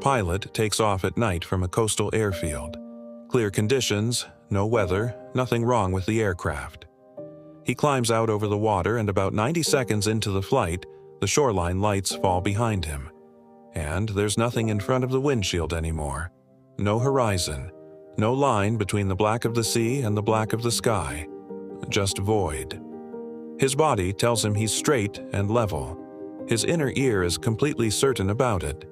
pilot takes off at night from a coastal airfield. Clear conditions, no weather, nothing wrong with the aircraft. He climbs out over the water, and about 90 seconds into the flight, the shoreline lights fall behind him. And there's nothing in front of the windshield anymore. No horizon. No line between the black of the sea and the black of the sky. Just void. His body tells him he's straight and level. His inner ear is completely certain about it.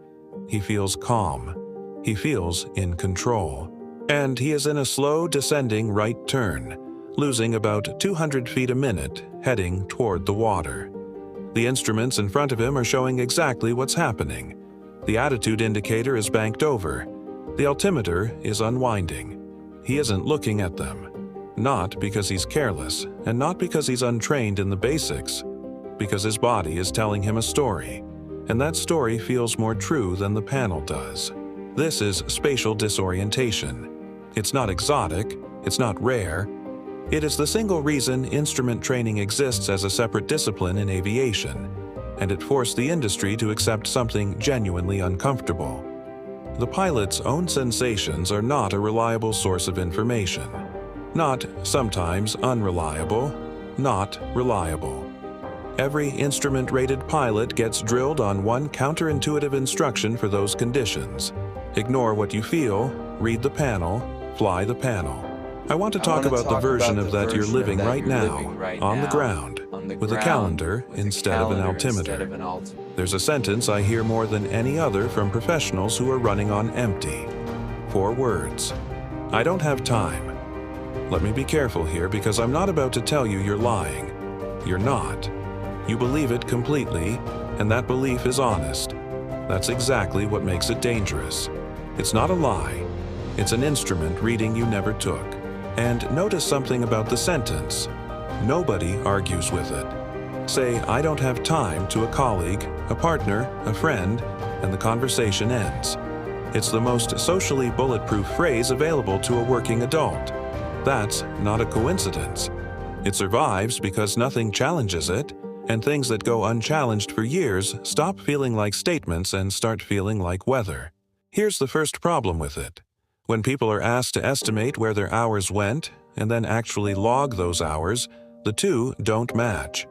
He feels calm. He feels in control. And he is in a slow descending right turn, losing about 200 feet a minute, heading toward the water. The instruments in front of him are showing exactly what's happening. The attitude indicator is banked over. The altimeter is unwinding. He isn't looking at them. Not because he's careless, and not because he's untrained in the basics, because his body is telling him a story, and that story feels more true than the panel does. This is spatial disorientation. It's not exotic, it's not rare. It is the single reason instrument training exists as a separate discipline in aviation, and it forced the industry to accept something genuinely uncomfortable. The pilot's own sensations are not a reliable source of information. Not sometimes unreliable, not reliable. Every instrument-rated pilot gets drilled on one counterintuitive instruction for those conditions. Ignore what you feel, read the panel, fly the panel. I want to talk about the version of that you're living right now, on the ground, with a calendar instead of an altimeter. There's a sentence I hear more than any other from professionals who are running on empty. 4 words. I don't have time. Let me be careful here, because I'm not about to tell you you're lying. You're not. You believe it completely, and that belief is honest. That's exactly what makes it dangerous. It's not a lie. It's an instrument reading you never took. And notice something about the sentence. Nobody argues with it. Say, I don't have time to a colleague, a partner, a friend, and the conversation ends. It's the most socially bulletproof phrase available to a working adult. That's not a coincidence. It survives because nothing challenges it, and things that go unchallenged for years stop feeling like statements and start feeling like weather. Here's the first problem with it. When people are asked to estimate where their hours went, and then actually log those hours, the two don't match.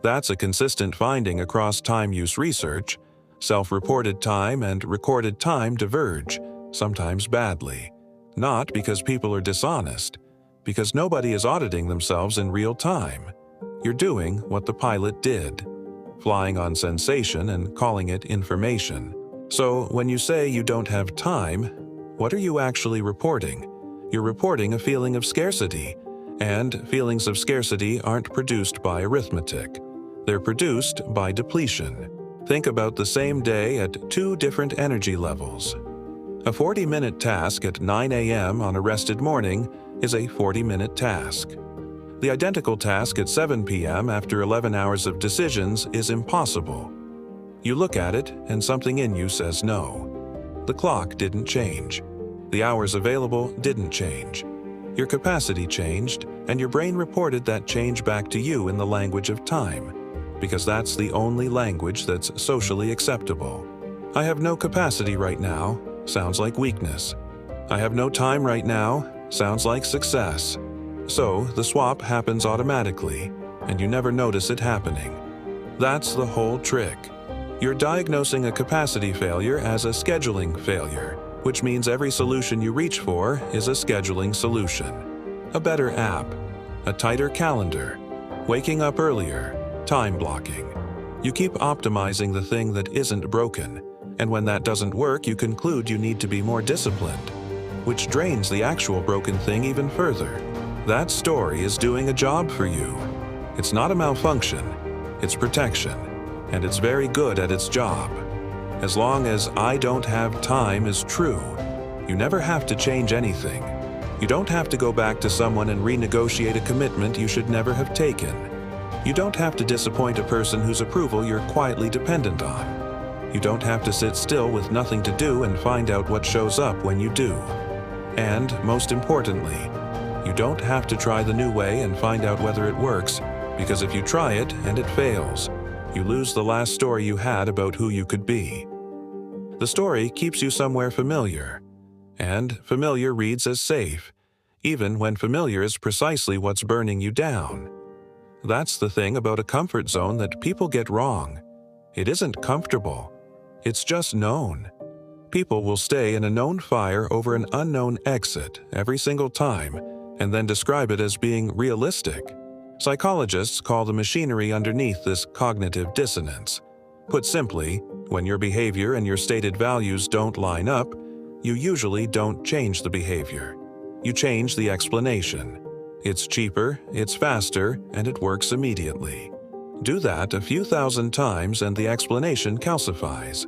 That's a consistent finding across time use research. Self-reported time and recorded time diverge, sometimes badly. Not because people are dishonest, because nobody is auditing themselves in real time. You're doing what the pilot did, flying on sensation and calling it information. So when you say you don't have time, what are you actually reporting? You're reporting a feeling of scarcity, and feelings of scarcity aren't produced by arithmetic. They're produced by depletion. Think about the same day at 2 different energy levels. A 40-minute task at 9 a.m. on a rested morning is a 40-minute task. The identical task at 7 p.m. after 11 hours of decisions is impossible. You look at it, and something in you says no. The clock didn't change. The hours available didn't change. Your capacity changed, and your brain reported that change back to you in the language of time, because that's the only language that's socially acceptable. I have no capacity right now sounds like weakness. I have no time right now sounds like success. So the swap happens automatically, and you never notice it happening. That's the whole trick. You're diagnosing a capacity failure as a scheduling failure, which means every solution you reach for is a scheduling solution. A better app, a tighter calendar, waking up earlier, time blocking. You keep optimizing the thing that isn't broken, and when that doesn't work, you conclude you need to be more disciplined, which drains the actual broken thing even further. That story is doing a job for you. It's not a malfunction, it's protection, and it's very good at its job. As long as I don't have time is true, you never have to change anything. You don't have to go back to someone and renegotiate a commitment you should never have taken. You don't have to disappoint a person whose approval you're quietly dependent on. You don't have to sit still with nothing to do and find out what shows up when you do. And, most importantly, you don't have to try the new way and find out whether it works, because if you try it and it fails, you lose the last story you had about who you could be. The story keeps you somewhere familiar, and familiar reads as safe, even when familiar is precisely what's burning you down. That's the thing about a comfort zone that people get wrong. It isn't comfortable. It's just known. People will stay in a known fire over an unknown exit every single time and then describe it as being realistic. Psychologists call the machinery underneath this cognitive dissonance. Put simply, when your behavior and your stated values don't line up, you usually don't change the behavior. You change the explanation. It's cheaper, it's faster, and it works immediately. Do that a few thousand times and the explanation calcifies.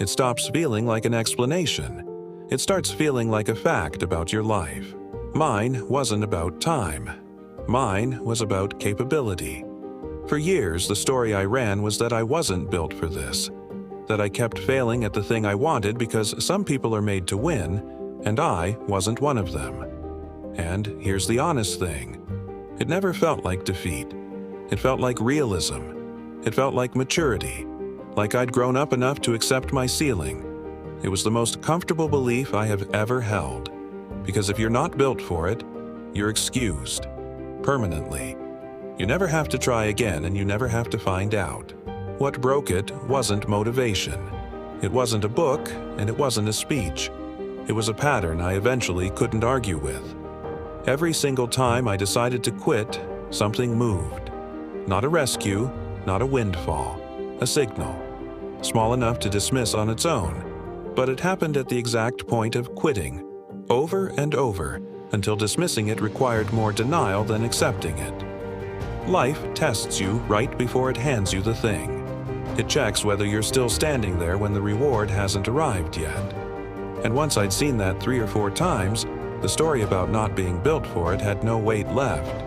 It stops feeling like an explanation. It starts feeling like a fact about your life. Mine wasn't about time. Mine was about capability. For years, the story I ran was that I wasn't built for this, that I kept failing at the thing I wanted because some people are made to win, and I wasn't one of them. And here's the honest thing. It never felt like defeat. It felt like realism. It felt like maturity, like I'd grown up enough to accept my ceiling. It was the most comfortable belief I have ever held, because if you're not built for it, you're excused, permanently. You never have to try again, and you never have to find out. What broke it wasn't motivation. It wasn't a book, and it wasn't a speech. It was a pattern I eventually couldn't argue with. Every single time I decided to quit, something moved. Not a rescue, not a windfall, a signal. Small enough to dismiss on its own, but it happened at the exact point of quitting, over and over, until dismissing it required more denial than accepting it. Life tests you right before it hands you the thing. It checks whether you're still standing there when the reward hasn't arrived yet. And once I'd seen that 3 or 4 times, the story about not being built for it had no weight left.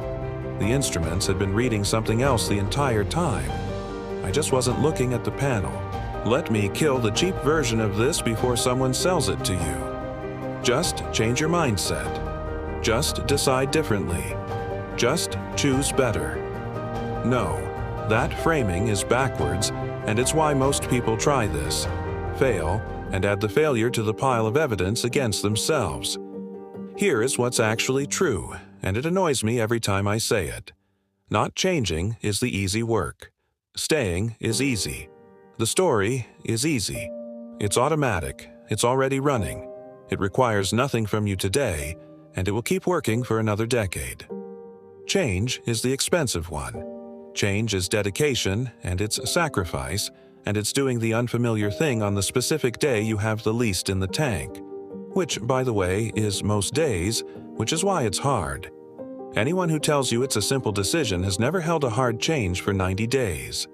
The instruments had been reading something else the entire time. I just wasn't looking at the panel. Let me kill the cheap version of this before someone sells it to you. Just change your mindset. Just decide differently. Just choose better. No, that framing is backwards, and it's why most people try this, fail, and add the failure to the pile of evidence against themselves. Here is what's actually true, and it annoys me every time I say it. Not changing is the easy work. Staying is easy. The story is easy. It's automatic. It's already running. It requires nothing from you today, and it will keep working for another decade. Change is the expensive one. Change is dedication, and it's sacrifice, and it's doing the unfamiliar thing on the specific day you have the least in the tank. Which, by the way, is most days, which is why it's hard. Anyone who tells you it's a simple decision has never held a hard change for 90 days.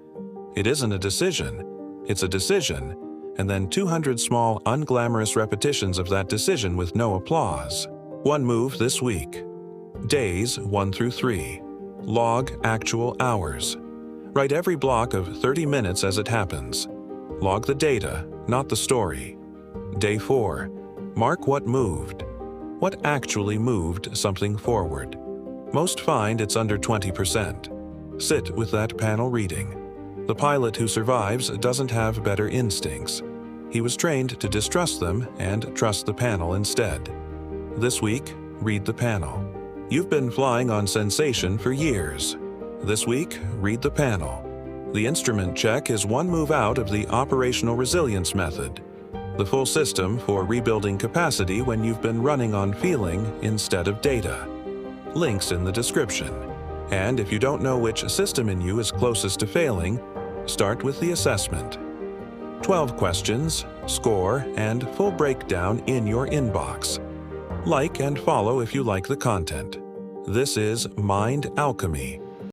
It isn't a decision, it's a decision, and then 200 small, unglamorous repetitions of that decision with no applause. One move this week. Days 1 through 3. Log actual hours. Write every block of 30 minutes as it happens. Log the data, not the story. Day 4. Mark what moved. What actually moved something forward. Most find it's under 20%. Sit with that panel reading. The pilot who survives doesn't have better instincts. He was trained to distrust them and trust the panel instead. This week, read the panel. You've been flying on sensation for years. This week, read the panel. The instrument check is one move out of the operational resilience method, the full system for rebuilding capacity when you've been running on feeling instead of data. Links in the description. And if you don't know which system in you is closest to failing, start with the assessment. 12 questions, score, and full breakdown in your inbox. Like and follow if you like the content. This is Mind Alchemy.